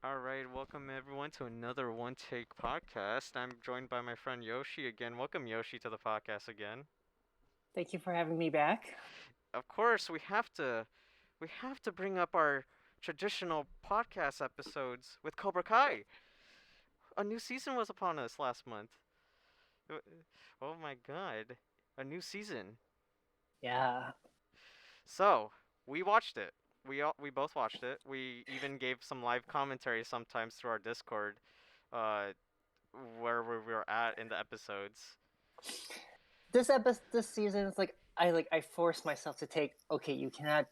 All right, welcome everyone to another One Take podcast. I'm joined by my friend Yoshi again. Welcome Yoshi to the podcast again. Thank you for having me back. Of course, we have to bring up our traditional podcast episodes with Cobra Kai. A new season was upon us last month. Uh, Oh my god, a new season. Yeah. So, we watched it. We both watched it. We even gave some live commentary sometimes through our Discord, uh, where we were at in the episodes. This season is like I forced myself to take okay, you cannot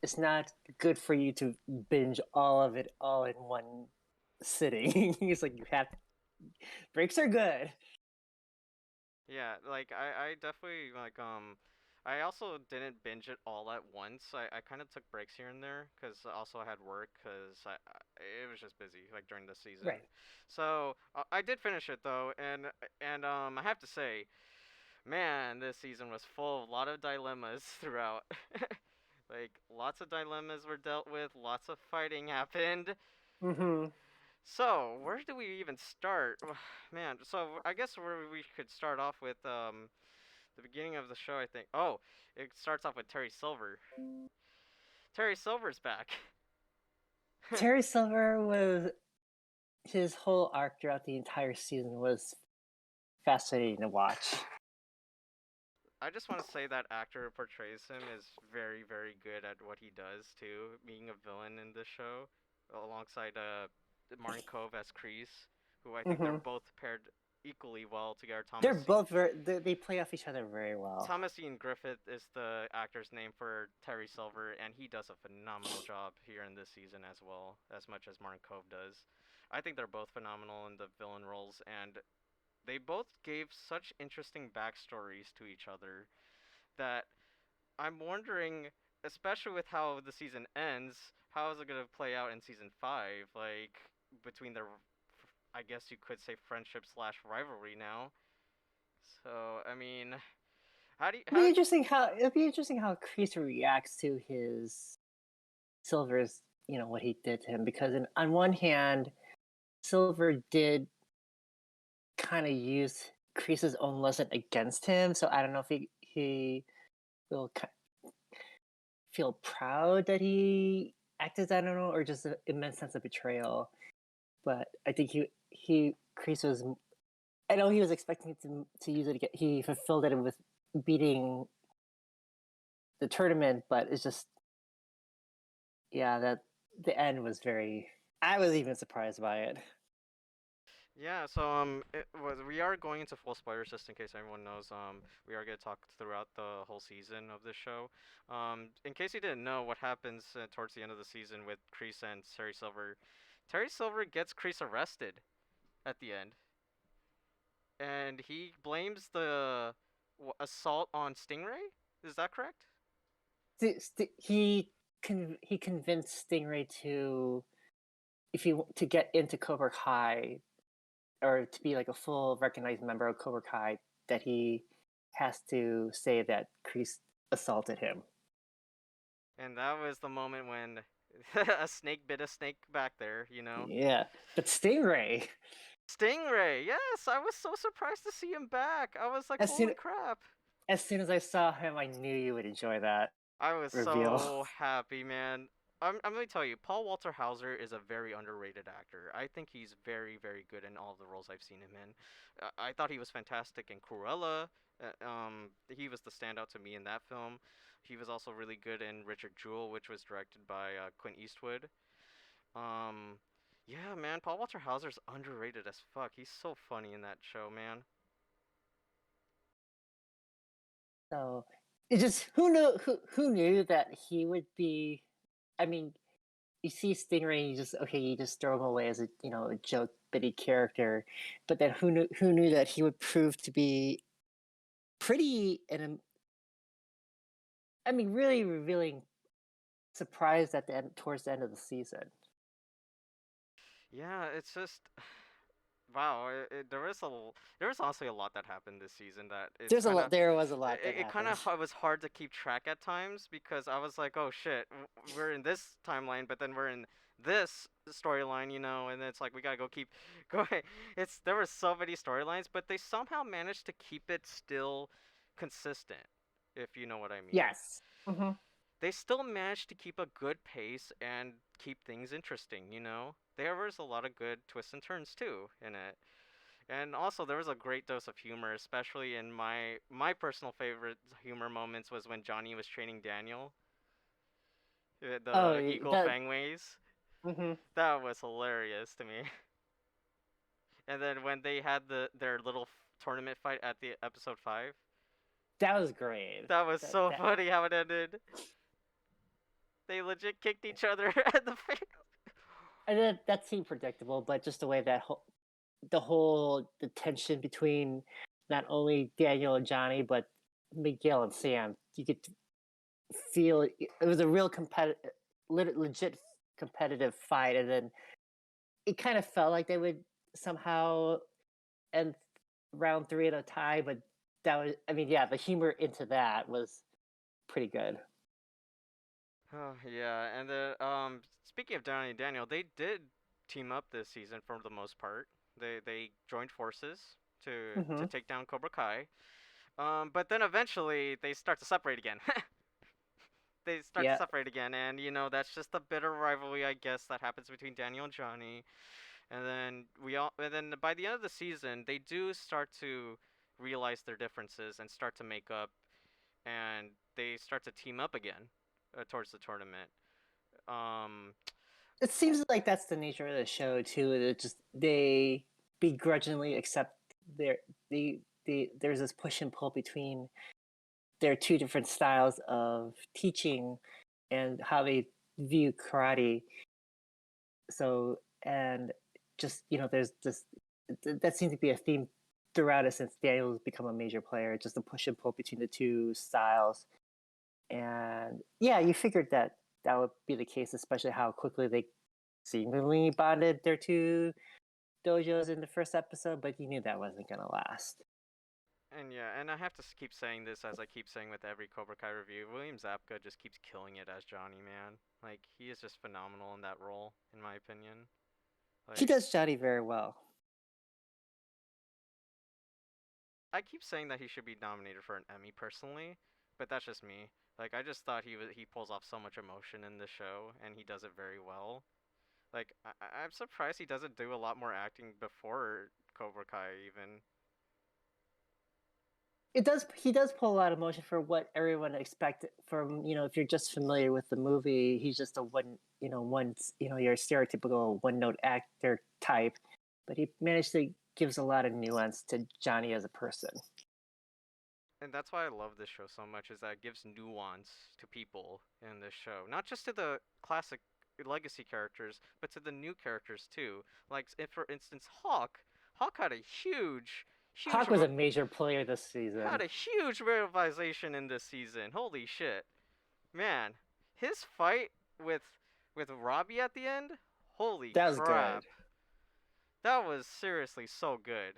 it's not good for you to binge all of it all in one sitting. It's like you have breaks are good. Yeah, like I definitely I also didn't binge it all at once. I kind of took breaks here and there because also I had work because it was just busy like during the season. Right. So I did finish it though, and I have to say, man, this season was full of a lot of dilemmas throughout. Like lots of dilemmas were dealt with, lots of fighting happened. Mm-hmm. So, where do we even start? Man, so I guess where we could start off with the beginning of the show, I think. Oh, it starts off with Terry Silver. Terry Silver's back. Terry Silver was his whole arc throughout the entire season was fascinating to watch. I just want to say that actor who portrays him is very, very good at what he does too, being a villain in this show, alongside Martin Kove as Kreese, who I think they're Mm-hmm. both paired equally well together. They're both they play off each other very well. Thomas Ian Griffith is the actor's name for Terry Silver, and he does a phenomenal job here in this season as well, as much as Martin Kove does. I think they're both phenomenal in the villain roles, and they both gave such interesting backstories to each other that I'm wondering, especially with how the season ends, how is it going to play out in season 5? Like, between their, I guess you could say, friendship slash rivalry now. So, I mean, how do you, how, It'll be interesting how Kreese reacts to his Silver's, what he did to him. Because on one hand, Silver did kind of use Kreese's own lesson against him. So I don't know if he will feel proud that he acted, I don't know, or just an immense sense of betrayal. But I think he Kreese was. I know he was expecting to use it again. He fulfilled it with beating the tournament, but it's just that the end was very. I was even surprised by it. Yeah, so we are going into full spoilers just in case everyone knows. We are gonna talk throughout the whole season of this show. In case you didn't know what happens towards the end of the season with Kreese and Terry Silver, Terry Silver gets Kreese arrested at the end, and he blames the assault on Stingray. Is that correct? He convinced Stingray to to get into Cobra Kai or to be like a full recognized member of Cobra Kai that he has to say that Kreese assaulted him. And that was the moment when a snake bit a snake back there, you know. Yeah, but Stingray, Stingray, yes, I was so surprised to see him back. I was like, as holy soon crap. as soon as I saw him, I knew you would enjoy that I was reveal. so happy, man. I'm gonna tell you, Paul Walter Hauser is a very underrated actor. I think he's very, very good in all the roles I've seen him in. I thought he was fantastic in Cruella. He was the standout to me in that film. He was also really good in Richard Jewell, which was directed by Clint Eastwood. Um, yeah, man, Paul Walter Hauser's underrated as fuck. He's so funny in that show, man. So it just who knew that he would be. I mean, you see Stingray, you just you just throw him away as a joke bitty character, but then who knew that he would prove to be pretty and I mean really revealing surprise towards the end of the season. Yeah, it's just wow, there was honestly a lot that happened this season that it's There's a kind lot. of There was a lot that it kind of happened. was hard to keep track at times because I was like, oh shit, we're in this timeline, but then we're in this storyline, and it's like we gotta go keep going. There were so many storylines, but they somehow managed to keep it still consistent, if you know what I mean. Yes. Hmm. They still managed to keep a good pace and keep things interesting. There was a lot of good twists and turns too in it. And also there was a great dose of humor, especially in my personal favorite humor moments was when Johnny was training Daniel, Oh, the equal that. fang ways. Hmm. That was hilarious to me. And then when they had their little tournament fight at the episode 5, That was great. that was That so that funny how it ended. They legit kicked each other at the face. and that seemed predictable, but just the way the tension between not only Daniel and Johnny, but Miguel and Sam, you could feel it was a real legit competitive fight, and then it kind of felt like they would somehow end round 3 at a tie, but that was, I mean, yeah, the humor into that was pretty good. Oh yeah, and then speaking of Johnny and Daniel, they did team up this season for the most part. They joined forces to Hmm. take down Cobra Kai. But then eventually they start to separate again. They start to Yeah, separate again, and that's just a bitter rivalry, I guess, that happens between Daniel and Johnny. And then by the end of the season, they do start to realize their differences and start to make up, and they start to team up again towards the tournament. Um, it seems like that's the nature of the show too. It just they begrudgingly accept their there's this push and pull between their two different styles of teaching and how they view karate. So, and just there's this that seems to be a theme throughout it since Daniel's become a major player. Just the push and pull between the two styles, and yeah, you figured that that would be the case, especially how quickly they seemingly bonded their two dojos in the first episode, but you knew that wasn't gonna last. and yeah, and I have to keep saying this as I keep saying with every Cobra Kai review. William Zabka just keeps killing it as Johnny, man. Like he is just phenomenal in that role, in my opinion. He Like does Johnny very well. I keep saying that he should be nominated for an Emmy personally, but that's just me. Like I just thought he pulls off so much emotion in the show, and he does it very well. Like I'm surprised he doesn't do a lot more acting before Cobra Kai even. It does. He does pull a lot of emotion for what everyone expected from if you're just familiar with the movie. He's just a your stereotypical one note actor type, but he managed to gives a lot of nuance to Johnny as a person. And that's why I love this show so much is that it gives nuance to people in this show, not just to the classic legacy characters, but to the new characters too. Like if for instance Hawk had a huge Hawk was a major player this season. realization in this season. Holy shit, man! His fight with Robbie at the end, holy That was crap, good. that was seriously so good.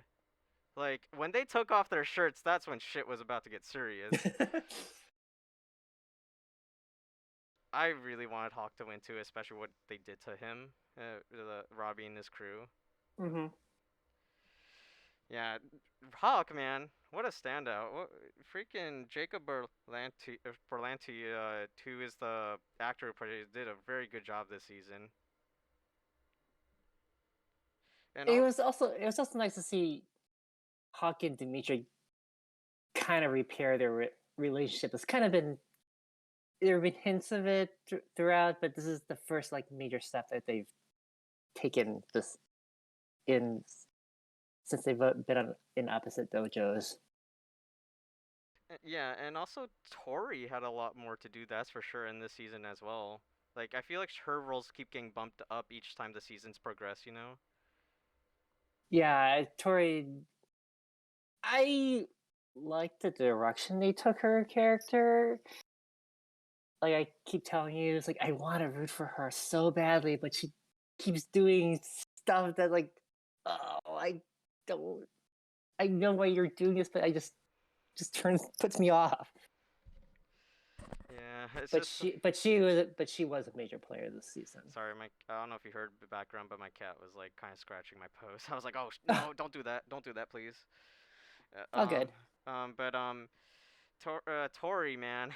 Like when they took off their shirts, that's when shit was about to get serious. I really wanted Hawk to win too, especially what they did to him, Robbie and his crew. Hmm. Yeah, Hawk, man, what a standout! Freaking Jacob Berlanti, who is the actor who played it, did a very good job this season. And all, It was also nice to see Hawk and Dimitri kind of repair their relationship. It's kind of been there have been hints of it throughout, but this is the first like major step that they've taken this in since they've been in opposite dojos. yeah, and also Tori had a lot more to do. That's for sure in this season as well. Like I feel like her roles keep getting bumped up each time the seasons progress. Yeah, Tori, I like the direction they took her character. Like I keep telling you, it's like I want to root for her so badly, but she keeps doing stuff that like oh, I don't. I know why you're doing this, but I just puts me off. Yeah, it's But just she was a major player this season. sorry, I don't know if you heard the background, but my cat was like kind of scratching my post. I was like, oh no, don't do that, don't do that, please. Uh, All um, good. but Tori, man,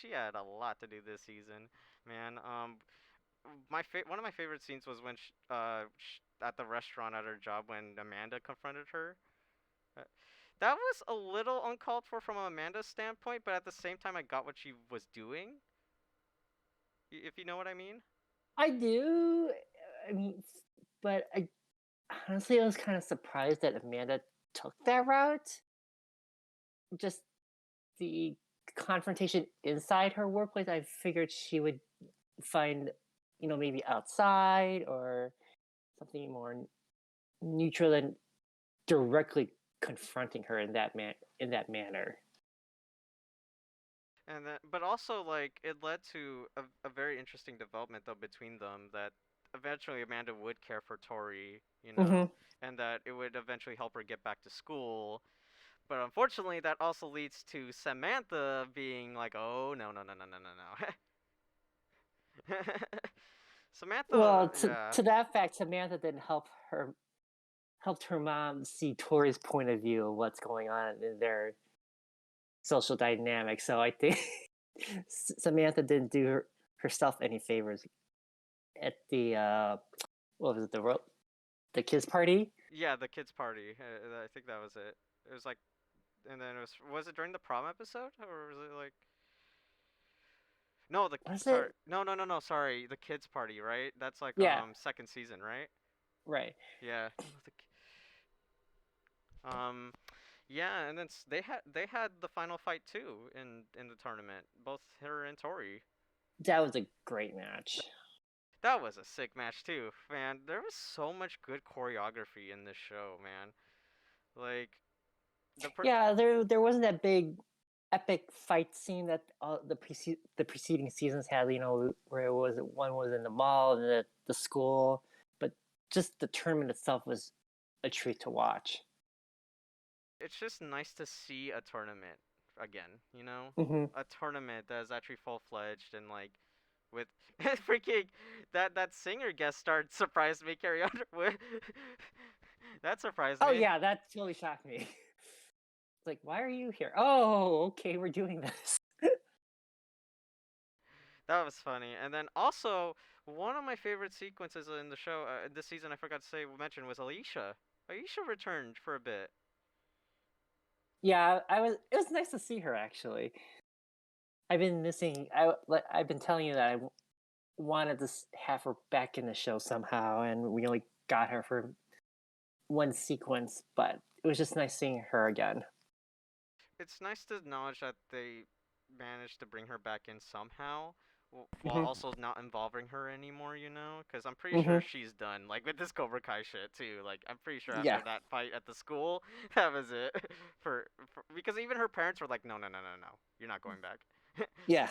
she had a lot to do this season, man. One of my favorite scenes was when at the restaurant at her job when Amanda confronted her. Uh, That was a little uncalled for from Amanda's standpoint, but at the same time, I got what she was doing. If you know what I mean. I do. I mean, but I honestly I was kind of surprised that Amanda took that route. Just the confrontation inside her workplace, I figured she would find, maybe outside or something more neutral than directly confronting her in that manner. And then, but also like it led to a very interesting development though between them that eventually Amanda would care for Tori, Mm-hmm. and that it would eventually help her get back to school. But unfortunately, that also leads to Samantha being like, "Oh no no no no no no no." Samantha, Well, yeah, to that fact, Samantha didn't helped her mom see Tori's point of view of what's going on in their social dynamic. So I think Samantha didn't do herself any favors at the what was it, the kids party? yeah, the kids' party. I think that was it. It was like, and then was it during the prom episode or was it like? No, Was sorry. it? No, no, no, no. Sorry, the kids party, right? That's like Yeah, second season, right? right. Yeah. Um, yeah, and then they had the final fight too in the tournament. Both her and Tori. That was a great match. That was a sick match too, man. There was so much good choreography in this show, man. Like the per- Yeah, there wasn't that big epic fight scene that the preceding seasons had. Where one was in the mall and the school, but just the tournament itself was a treat to watch. it's just nice to see a tournament again, Mm-hmm. A tournament that is actually full-fledged and like with freaking that singer guest star surprised me, Carrie Underwood. That surprised Oh me. yeah, that totally shocked me. It's like, why are you here? Oh, okay, we're doing this. That was funny. And then also one of my favorite sequences in the show this season I forgot to say mention was Alicia. Alicia returned for a bit. Yeah, I was. It was nice to see her actually. I've been missing. I've been telling you that I wanted to have her back in the show somehow, and we only got her for one sequence, but it was just nice seeing her again. It's nice to acknowledge that they managed to bring her back in somehow while Hmm. also not involving her anymore, because I'm pretty Hmm. sure she's done like with this Cobra Kai shit too. Like I'm pretty sure after Yeah, that fight at the school, that was it because even her parents were like, no no no no no, you're not going back. yeah.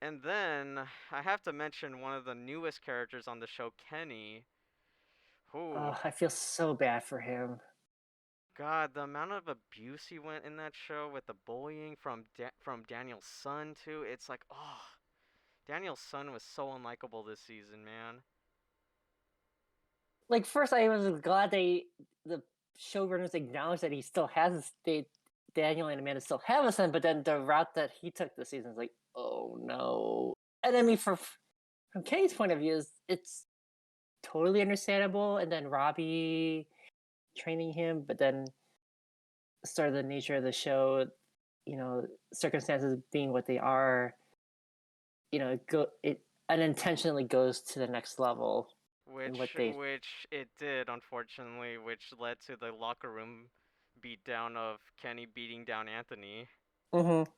And then I have to mention one of the newest characters on the show, Kenny. Who, I feel so bad for him. God, the amount of abuse he went in that show with the bullying from Daniel's son too. It's like, oh, Daniel's son was so unlikable this season, man. Like first, I was glad the showrunners acknowledged that he still has Daniel and Amanda still have a son, but then the route that he took this season is like, oh no. And I mean, from Kenny's point of view, it's totally understandable. And then Robbie training him, but then sort of the nature of the show, circumstances being what they are, it unintentionally goes to the next level in what they. Which it did, unfortunately, which led to the locker room beatdown of Kenny beating down Anthony. Mm-hmm.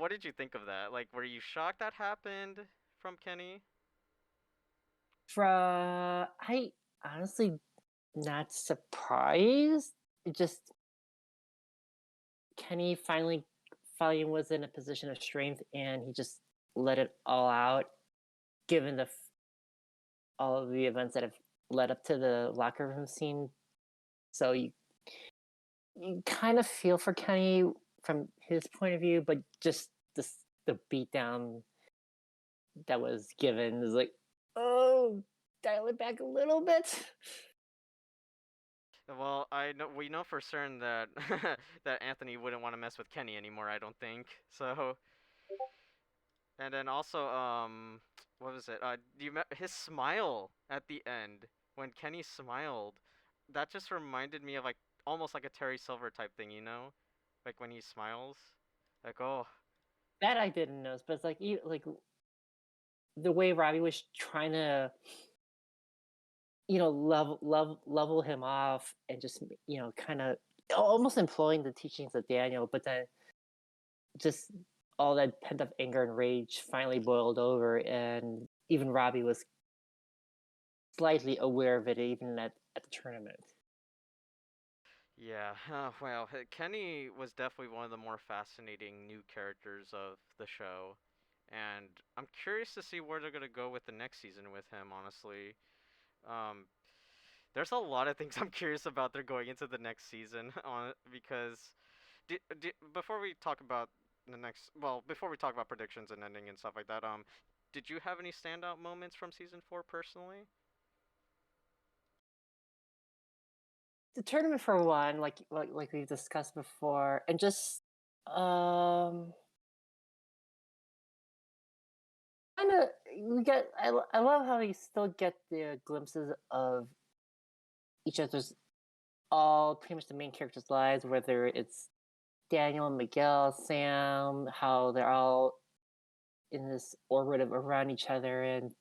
What did you think of that? Like, were you shocked that happened from Kenny? I honestly not surprised. It just Kenny finally was in a position of strength, and he just let it all out. Given all of the events that have led up to the locker room scene. So you kind of feel for Kenny from his point of view, but just the beatdown that was given is like, oh, dial it back a little bit. Well, we know for certain that that Anthony wouldn't want to mess with Kenny anymore. I don't think so. And then also, what was it? His smile at the end when Kenny smiled? That just reminded me of like almost like a Terry Silver type thing, you know, like when he smiles, like oh That I didn't notice, but it's like the way Robbie was trying to level him off and just kind of almost employing the teachings of Daniel, but then just all that pent up anger and rage finally boiled over, and even Robbie was slightly aware of it, even at the tournament. yeah. Well, Kenny was definitely one of the more fascinating new characters of the show, and I'm curious to see where they're gonna go with the next season with him. Honestly, um, there's a lot of things I'm curious about. They're going into the next season on because before we talk about before we talk about predictions and ending and stuff like that, did you have any standout moments from season 4 personally? The tournament for one, like we've discussed before, and just kind of we get. I love how we still get the glimpses of each other's all pretty much the main characters' lives, whether it's Daniel, Miguel, Sam, how they're all in this orbit of around each other, and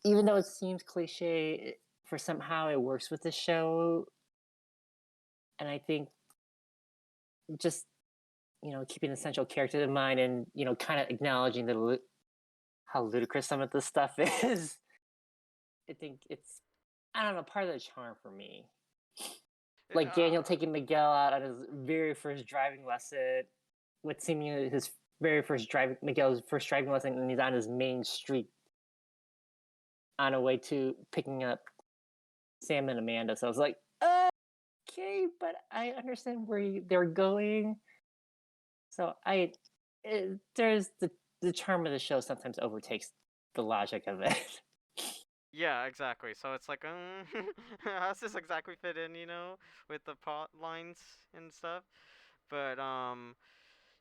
even though it seems cliche, for somehow it works with the show, and I think just keeping the central character in mind, and kind of acknowledging how ludicrous some of this stuff is. I think it's, I don't know, part of the charm for me. Like Daniel taking Miguel out on his very first driving lesson, with seemingly his very first Miguel's first driving lesson, and he's on his main street on a way to picking up Sam and Amanda. So I was like, okay, but I understand where they're going. So there's the charm of the show sometimes overtakes the logic of it. Yeah, exactly. So it's like, how's this exactly fit in, with the plot lines and stuff? But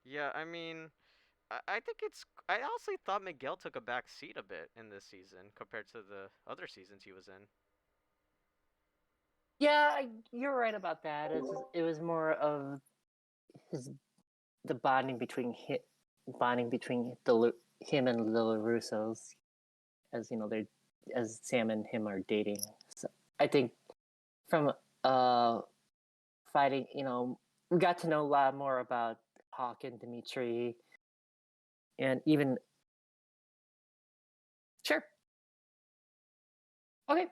yeah, I mean, I think I also thought Miguel took a back seat a bit in this season compared to the other seasons he was in. Yeah, you're right about that. It was more of his the bonding between him and the Russos, as they as Sam and him are dating. So I think from fighting, we got to know a lot more about Hawk and Dimitri, and even sure, okay.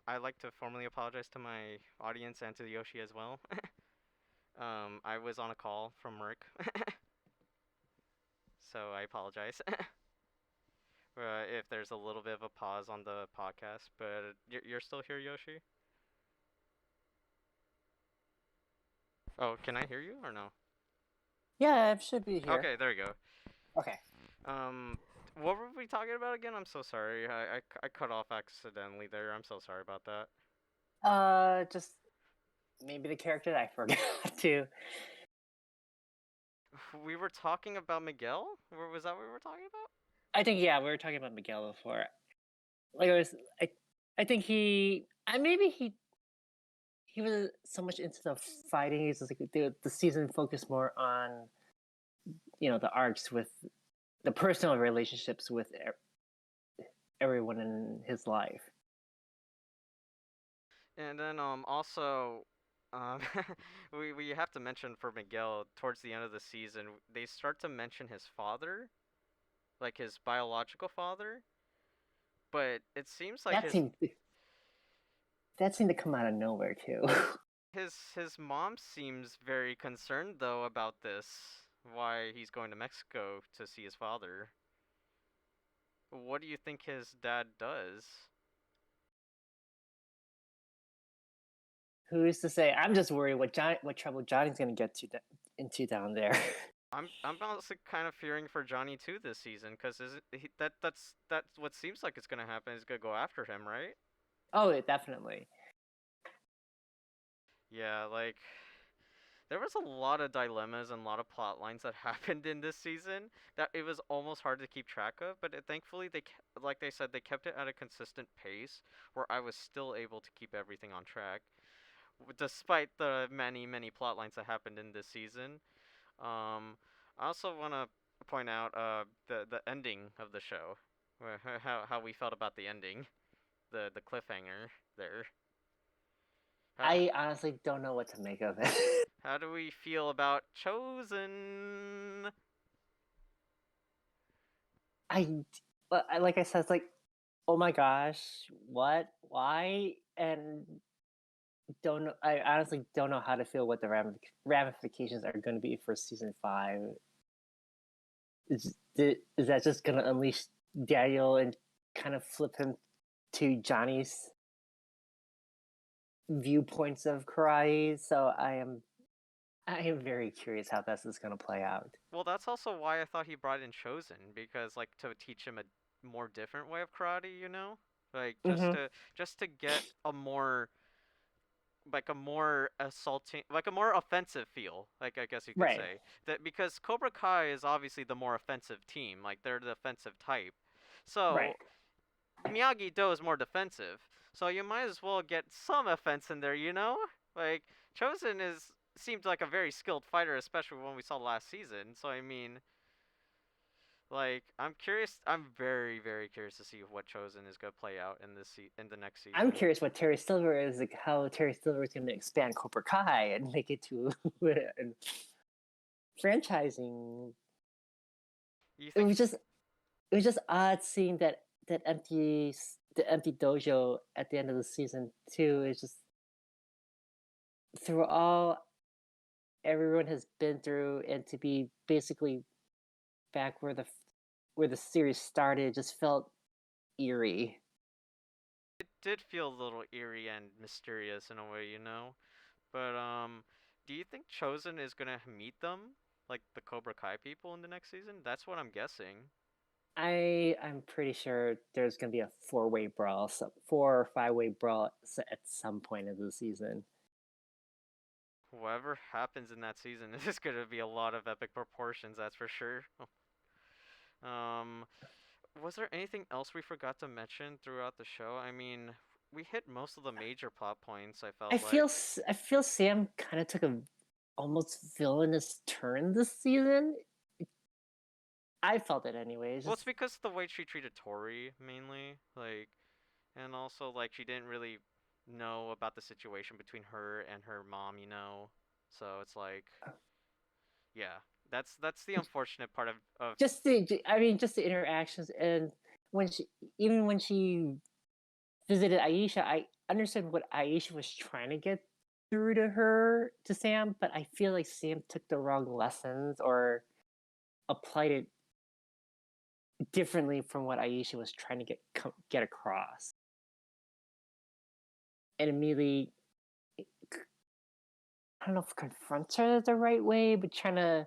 I'd like to formally apologize to my audience and to Yoshi as well. I was on a call from work, so I apologize. If there's a little bit of a pause on the podcast, but you're still here, Yoshi? Oh, can I hear you or no? Yeah, it should be here. Okay, there you go. Okay. Um, what were we talking about again? I'm so sorry. I cut off accidentally there. I'm so sorry about that. Just maybe the character that I forgot to. We were talking about Miguel? Was that what we were talking about? I think we were talking about Miguel before. Like I think maybe he was so much into the fighting. He's just like the season focused more on the arcs with the personal relationships with everyone in his life. And then also um we have to mention for Miguel towards the end of the season they start to mention his father, like his biological father, but it seems like That seemed to come out of nowhere too. his mom seems very concerned though about this, why he's going to Mexico to see his father. What do you think his dad does? Who's to say? I'm just worried what trouble Johnny's gonna get into down there. I'm honestly kind of fearing for Johnny too this season, because that's what seems like it's gonna happen. He's gonna go after him, right? Oh, definitely. Yeah, like there was a lot of dilemmas and a lot of plot lines that happened in this season that it was almost hard to keep track of. But thankfully, like they said, they kept it at a consistent pace where I was still able to keep everything on track, despite the many plot lines that happened in this season. I also want to point out the ending of the show, how we felt about the ending, the cliffhanger there. I honestly don't know what to make of it. How do we feel about Chosen? Like I said, it's like, oh my gosh, what, why, and don't know. I honestly don't know how to feel what the ramifications are going to be for season 5. Is that just going to unleash Daniel and kind of flip him to Johnny's viewpoints of karate? So I am very curious how this is going to play out. Well, that's also why I thought he brought in Chosen, because like to teach him a more different way of karate, like Mm-hmm. just to get a more assaulting, like a more offensive feel, like I guess you could Right. say that, because Cobra Kai is obviously the more offensive team, like they're the offensive type. Right. So Miyagi Do is more defensive. So you might as well get some offense in there. Like Chosen is seemed like a very skilled fighter, especially when we saw last season. So I mean, like I'm curious. I'm very curious to see what Chosen is gonna play out in in the next I'm season. curious what Terry Silver is like. How Terry Silver is going to expand Cobra Kai and make it to franchising. You It think? was just odd seeing that empty dojo at the end of the season too. It's just through all everyone has been through, and to be basically back where the series started just felt eerie. It did feel a little eerie and mysterious in a way. But do you think Chosen is gonna meet them, like the Cobra Kai people, in the next season? That's what I'm guessing. I'm pretty sure there's gonna be a 4-way brawl, 4 or 5-way brawl at some point of the season. Whatever happens in that season is gonna be a lot of epic proportions, that's for sure. Um, was there anything else we forgot to mention throughout the show? I mean, we hit most of the major plot points, I felt like. I feel Sam kind of took a almost villainous turn this season. I felt it anyways. Well, it's Just because of the way she treated Tori, mainly. Like, and also, like, she didn't really know about the situation between her and her mom. So it's like, yeah, that's the unfortunate part of just the interactions, and when she even when she visited Aisha, understood what Aisha was trying to get through to Sam, but I feel like Sam took the wrong lessons or applied it differently from what Aisha was trying to get across, and immediately, I don't know if confronts her the right way, but trying to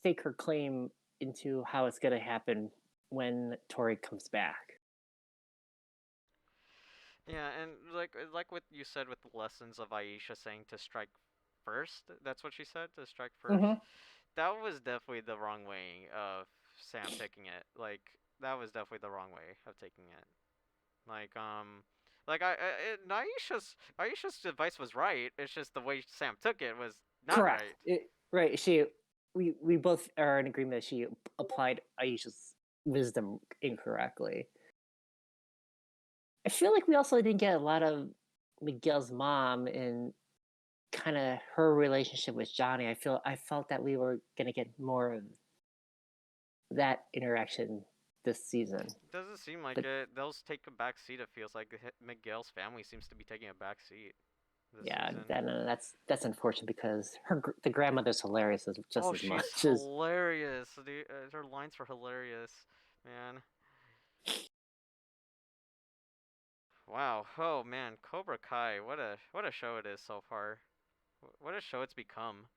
stake her claim into how it's gonna happen when Tori comes back. Yeah, and like what you said with the lessons of Aisha saying to strike first. That's what she said, to strike first. Mm-hmm. That was definitely the wrong way of Sam taking it. Like that was definitely the wrong way of taking it. Like Aisha's advice was right. It's just the way Sam took it was not Correct. right. Right. We both are in agreement that she applied Aisha's wisdom incorrectly. I feel like we also didn't get a lot of Miguel's mom and kind of her relationship with Johnny. I felt that we were gonna get more of that interaction this season. Doesn't seem like But it. They'll take a back seat. It feels like Miguel's family seems to be taking a back seat this yeah, season. that's unfortunate because the grandmother's hilarious just Oh, as she's much as hilarious. Her lines were hilarious, man. Wow. Oh man, Cobra Kai. What a show it is so far. What a show it's become.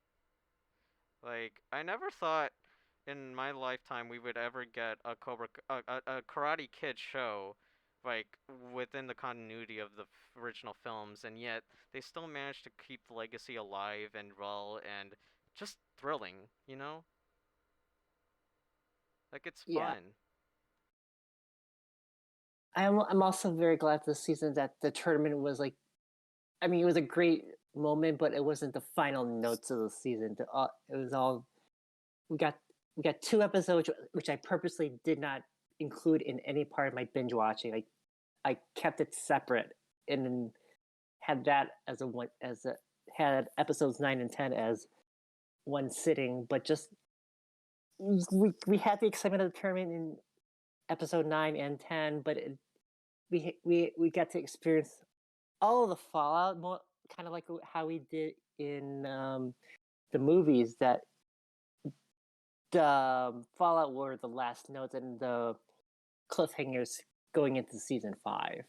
Like I never thought in my lifetime we would ever get a a Karate Kid show like within the continuity of the original films, and yet they still managed to keep the legacy alive and well and just thrilling, you know? Like it's yeah. fun. I'm also very glad this season that the tournament was like, I mean, it was a great moment, but it wasn't the final notes of the season. It was all we got. We got 2 episodes, which I purposely did not include in any part of my binge watching. I kept it separate and had that as a one as a had episodes 9 and 10 as one sitting. But just we had the excitement of the tournament in episode 9 and 10, but we got to experience all of the fallout, more kind of like how we did in the movies. That the fallout were the last notes and the cliffhangers going into season 5.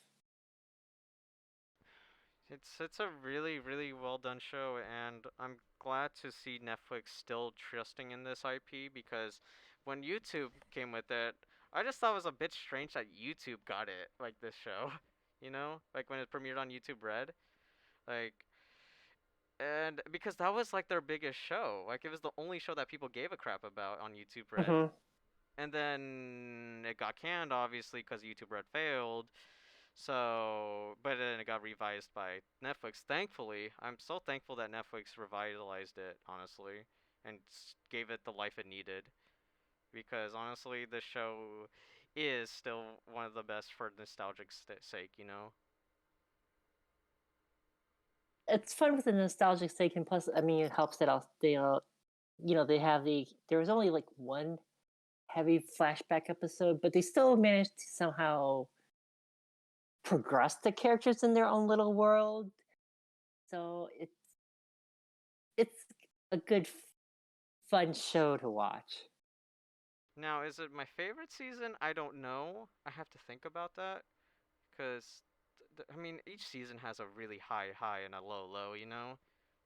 It's a really well done show, and I'm glad to see Netflix still trusting in this IP because when YouTube came with it, I just thought it was a bit strange that YouTube got it like this show, you know, like when it premiered on YouTube Red, like, and because that was like their biggest show, like it was the only show that people gave a crap about on YouTube Red, Mm-hmm. and then it got canned obviously because YouTube Red failed, so, but then it got revised by Netflix. Thankfully, I'm so thankful that Netflix revitalized it, honestly, and gave it the life it needed. Because honestly, the show is still one of the best for nostalgic sake, you know? It's fun with the nostalgic sake, and plus, I mean, it helps that they have there was only like one heavy flashback episode, but they still managed to somehow progress the characters in their own little world. So it's a good, fun show to watch. Now, is it my favorite season? I don't know. I have to think about that. Because, I mean, each season has a really high and a low, you know?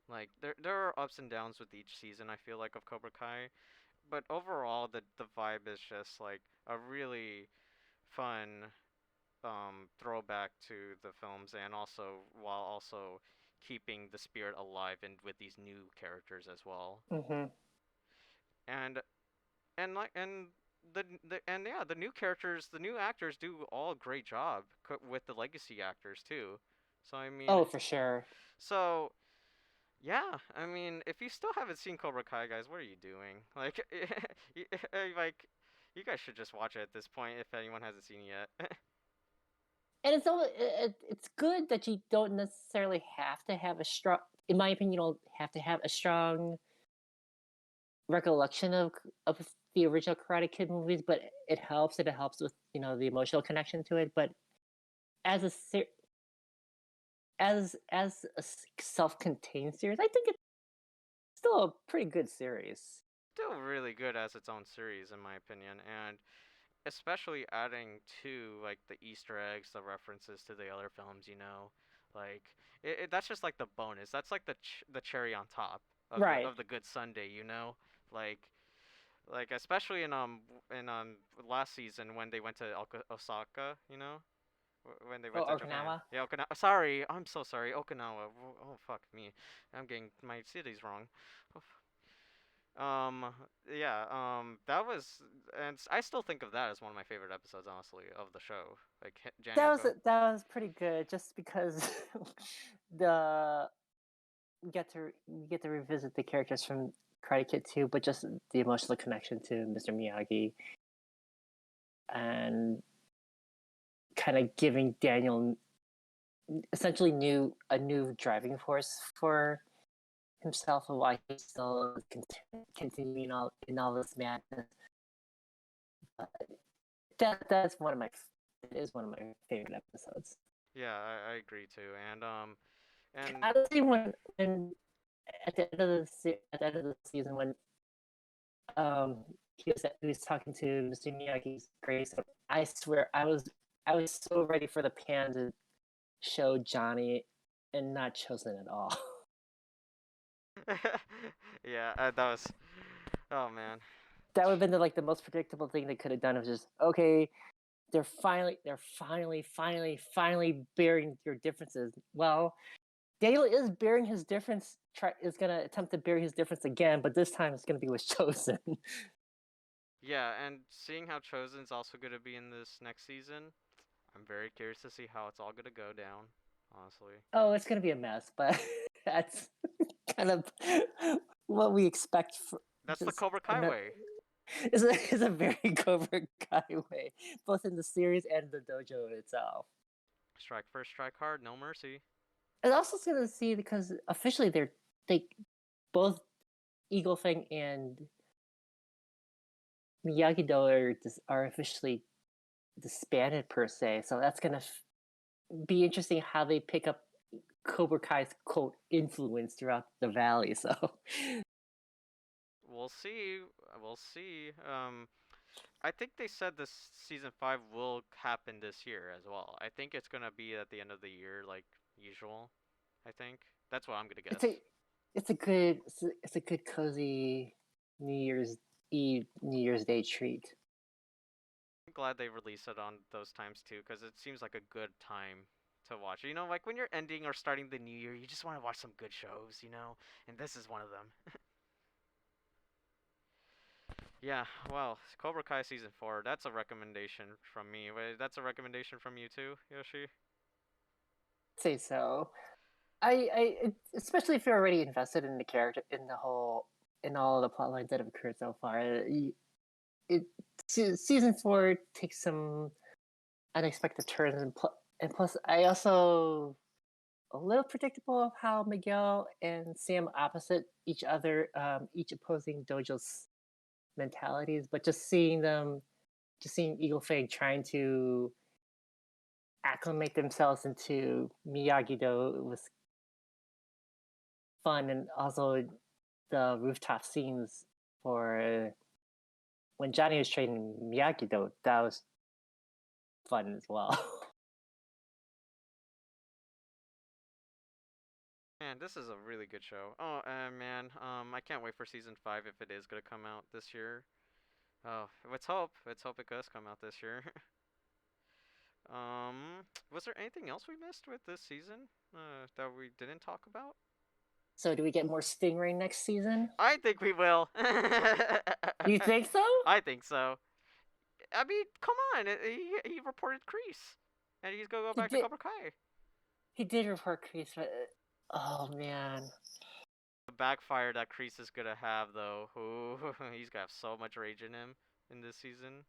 Like, there are ups and downs with each season, I feel like, of Cobra Kai. But overall, the vibe is just like a really fun throwback to the films, and also while also keeping the spirit alive and with these new characters as well. Mm-hmm. And and yeah, the new characters, the new actors do all a great job with the legacy actors too. So I mean, Oh, for sure. so yeah, I mean, if you still haven't seen Cobra Kai, guys, what are you doing? Like, like, you guys should just watch it at this point if anyone hasn't seen it yet. And it's good that you don't necessarily have to have a strong. In my opinion, you don't have to have a strong recollection of the original Karate Kid movies, but it helps. And it helps with the emotional connection to it. But as a as a self-contained series, I think it's still a pretty good series. Still really good as its own series, in my opinion, and especially adding to like the Easter eggs, the references to the other films. Like that's just like the bonus. That's like the cherry on top of the Right. of the good Sunday. Like especially in last season when they went to Osaka. When they Oh, went to Japan. Okinawa. Yeah, Okinawa. Sorry, I'm so sorry. Okinawa. Oh, fuck me. I'm getting my cities wrong. Um, yeah, that was, and I still think of that as one of my favorite episodes, honestly, of the show. Like Janyoko. That was pretty good, just because the you get to revisit the characters from Karate Kid 2, but just the emotional connection to Mr. Miyagi and kind of giving Daniel essentially a new driving force for himself and why he's still continuing in all this madness. That's one of my it is one of my favorite episodes. Yeah, I agree too, and Honestly, when at the end of at the end of the season when um he was talking to Mr. Miyagi's Grace, I swear I was so ready for the pan to show Johnny and not chosen at all. yeah, that was, oh man. That would have been the most predictable thing they could have done. It was just okay. Finally bearing your differences. Well, Daniel is bearing his difference. Is gonna attempt to bury his difference again, but this time it's gonna be with Chosen. Yeah, and seeing how Chosen's also gonna be in this next season, I'm very curious to see how it's all gonna go down, honestly. Oh, it's gonna be a mess, but that's kind of what we expect. For That's the just Cobra Kai way. is a very Cobra Kai way, both in the series and the dojo itself. Strike first, strike hard, no mercy. And also it's gonna see because officially they both Eagle Fang and Miyagi Do are officially disbanded per se. So that's gonna be interesting how they pick up Cobra Kai's quote influence throughout the valley. So We'll see. We'll see. I think they said this season 5 will happen this year as well. I think it's gonna be at the end of the year, like usual. I think that's what I'm gonna it's guess. it's a good cozy New Year's Eve, New Year's Day treat. I'm glad they released it on those times too, because it seems like a good time to watch. Like when you're ending or starting the new year, you just want to watch some good shows. And this is one of them. Yeah, well, Cobra Kai season 4. That's a recommendation from me. Wait, that's a recommendation from you too, Yoshi. I'd say so. Especially if you're already invested in the character, in the whole, in all the plot lines that have occurred so far. It season 4 takes some unexpected turns, and plus, I also a little predictable of how Miguel and Sam opposite each other, each opposing dojo's mentalities, but just seeing Eagle Fang trying to acclimate themselves into Miyagi Do was fun, and also the rooftop scenes for when Johnny was training Miyagi Do, that was fun as well. Man, this is a really good show. Oh, man, I can't wait for season 5 if it is gonna come out this year. Oh, let's hope. Let's hope it does come out this year. Was there anything else we missed with this season that we didn't talk about? So, do we get more Stingray next season? I think we will. You think so? I think so. I mean, come on. He reported Crease, and he's gonna go He back to did. Cobra Kai. He did report Crease, but oh man. The backfire that Crease is gonna have, though. Ooh, he's gonna have so much rage in him in this season.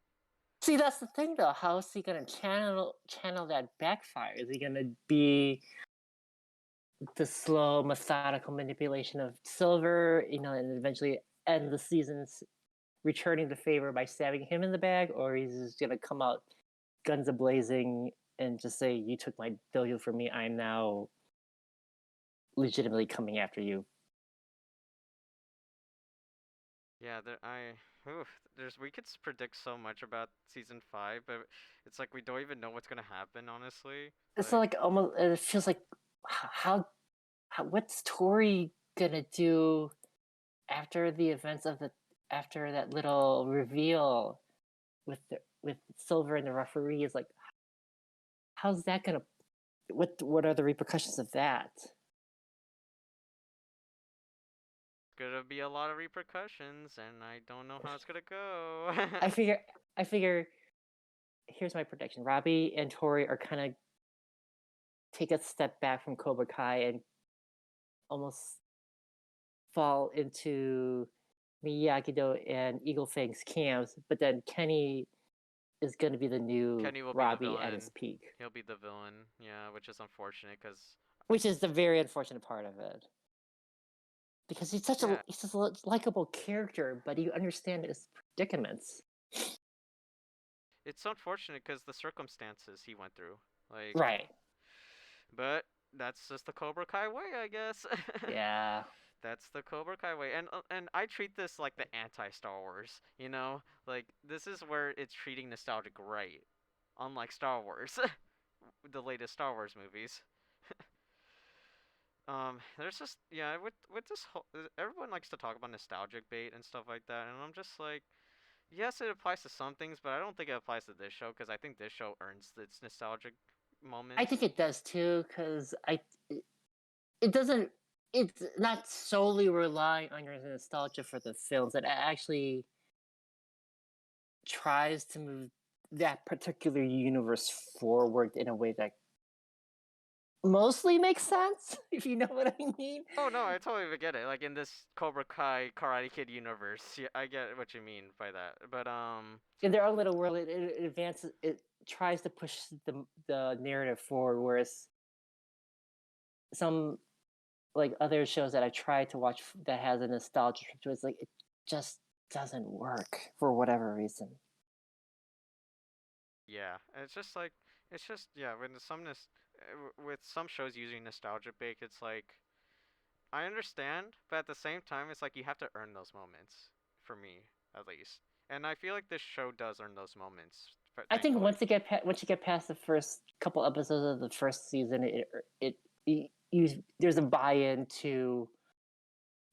See, that's the thing, though. How is he gonna channel that backfire? Is he gonna be the slow, methodical manipulation of Silver, and eventually end the seasons returning the favor by stabbing him in the bag, or he's just gonna come out guns a blazing and just say, "You took my dojo from me. I'm now legitimately coming after you. Yeah, we could predict so much about season 5, but it's like we don't even know what's gonna happen, honestly. It's like almost. It feels like how what's Tori gonna do after the events of after that little reveal with Silver and the referee is like, how's that gonna? What are the repercussions of that? Gonna be a lot of repercussions, and I don't know how it's gonna go. I figure. Here's my prediction: Robbie and Tori are kind of take a step back from Cobra Kai and almost fall into Miyagi-Do and Eagle Fang's camps, but then Kenny is going to be the new Kenny will be the Robbie at his villain. peak. He'll be the villain, yeah, which is unfortunate because. Which is the very unfortunate part of it. Because he's such a likable character, but you understand his predicaments. It's unfortunate because the circumstances he went through, like. Right. But that's just the Cobra Kai way, I guess. Yeah. That's the Cobra Kai way, and I treat this like the anti-Star Wars. Like this is where it's treating nostalgic right, unlike Star Wars, the latest Star Wars movies. There's just with this whole everyone likes to talk about nostalgic bait and stuff like that, and I'm just like, yes, it applies to some things, but I don't think it applies to this show because I think this show earns its nostalgic moments. I think it does too, because it doesn't. It's not solely relying on your nostalgia for the films. It actually tries to move that particular universe forward in a way that mostly makes sense, if you know what I mean. Oh no, I totally get it. Like in this Cobra Kai Karate Kid universe, yeah, I get what you mean by that. But in their own little world, it advances. It tries to push the narrative forward, whereas some like other shows that I try to watch that has a nostalgia to it, it's like it just doesn't work for whatever reason. yeah, when with some shows using nostalgia bait, it's like I understand, but at the same time, it's like you have to earn those moments for me at least. And I feel like this show does earn those moments, I think thankfully. once you get past the first couple episodes of the first season, there's a buy-in to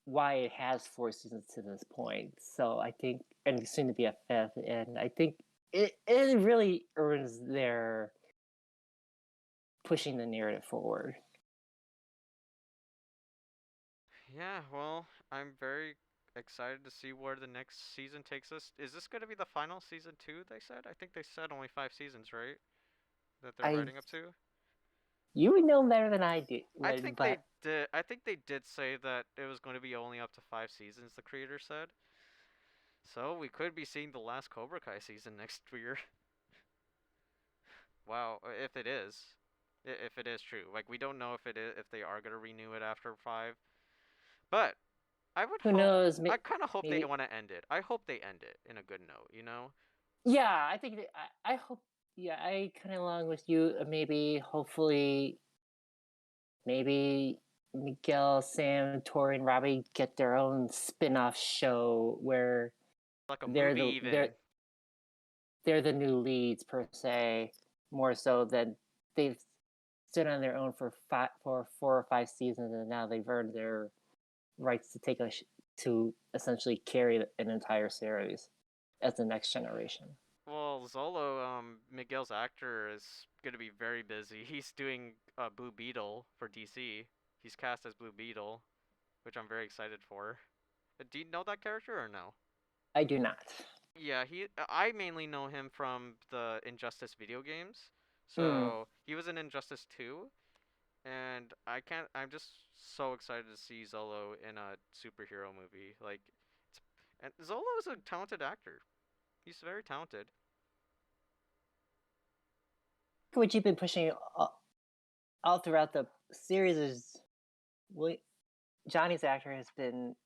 why it has 4 seasons to this point. So I think, and soon to be a fifth, and I think it really earns their pushing the narrative forward. Yeah, well, I'm very excited to see where the next season takes us. Is this going to be the final season 2, they said? I think they said only 5 seasons, right? That they're I writing up to? You would know better than I do, I think but they did. I think they did say that it was going to be only up to 5 seasons, the creator said. So we could be seeing the last Cobra Kai season next year. Wow, if it is. If it is true. Like we don't know if they are going to renew it after 5. But I would who hope knows? I kind of hope they Maybe. want to end it. I hope they end it in a good note. Yeah, I think I hope. Yeah, I kind of along with you. Maybe, hopefully, maybe Miguel, Sam, Tori, and Robbie get their own spin-off show where Like a they're movie the even. they're the new leads per se, more so than they've stood on their own for 4 or 5 seasons, and now they've earned their rights to to essentially carry an entire series as the next generation. Well, Zolo, Miguel's actor is gonna be very busy. He's doing Blue Beetle for DC. He's cast as Blue Beetle, which I'm very excited for. Do you know that character or no? I do not. Yeah, I mainly know him from the Injustice video games. Mm. So he was in Injustice 2, and I'm just so excited to see Zolo in a superhero movie. And Zolo is a talented actor. He's very talented. What you've been pushing all throughout the series is Johnny's actor has been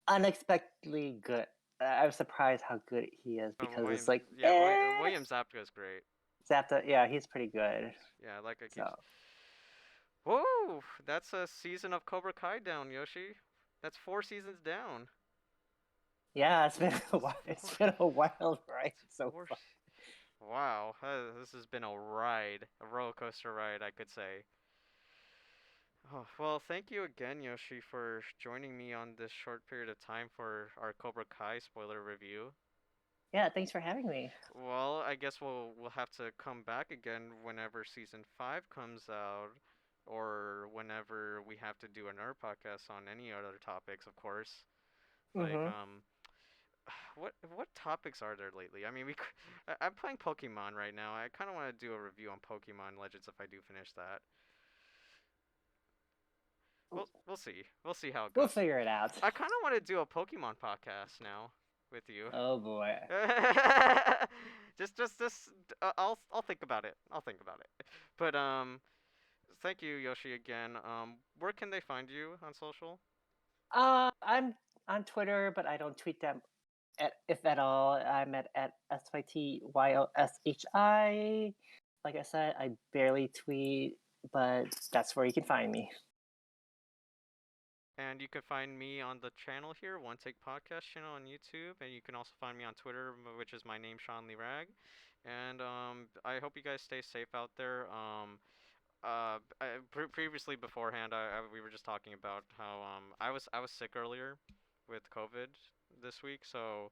unexpectedly good. I was surprised how good he is because it's Williams, like, yeah, William Zapka is great. Zapta, yeah, he's pretty good. Yeah, like I keep. So Whoa, that's a season of Cobra Kai down, Yoshi. That's 4 seasons down. Yeah, it's been a That's while. It's four. been a wild ride That's so four. far. Wow, this has been a ride, a roller coaster ride, I could say. Oh, well, thank you again, Yoshi, for joining me on this short period of time for our Cobra Kai spoiler review. Yeah, thanks for having me. Well, I guess we'll have to come back again whenever season 5 comes out, or whenever we have to do another podcast on any other topics, of course. Like Mm-hmm. what topics are there lately? I mean, I'm playing Pokemon right now. I kind of want to do a review on Pokemon Legends if I do finish that. We'll see. We'll see how it We'll goes. figure it out. I kind of want to do a Pokemon podcast now with you. Oh boy. just I'll think about it. I'll think about it. But thank you Yoshi again. Where can they find you on social? I'm on Twitter, but I don't tweet them if at all. I'm at SytYoshi. Like I said, I barely tweet, but that's where you can find me. And you can find me on the channel here, One Take Podcast channel on YouTube, and you can also find me on Twitter, which is my name, Sean Lee Rag. And I hope you guys stay safe out there. Previously beforehand, we were just talking about how I was sick earlier with COVID this week, so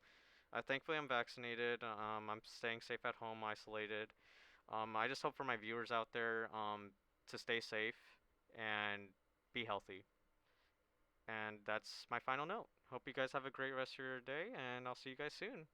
thankfully I'm vaccinated. I'm staying safe at home, isolated. I just hope for my viewers out there to stay safe and be healthy. And that's my final note. Hope you guys have a great rest of your day, and I'll see you guys soon.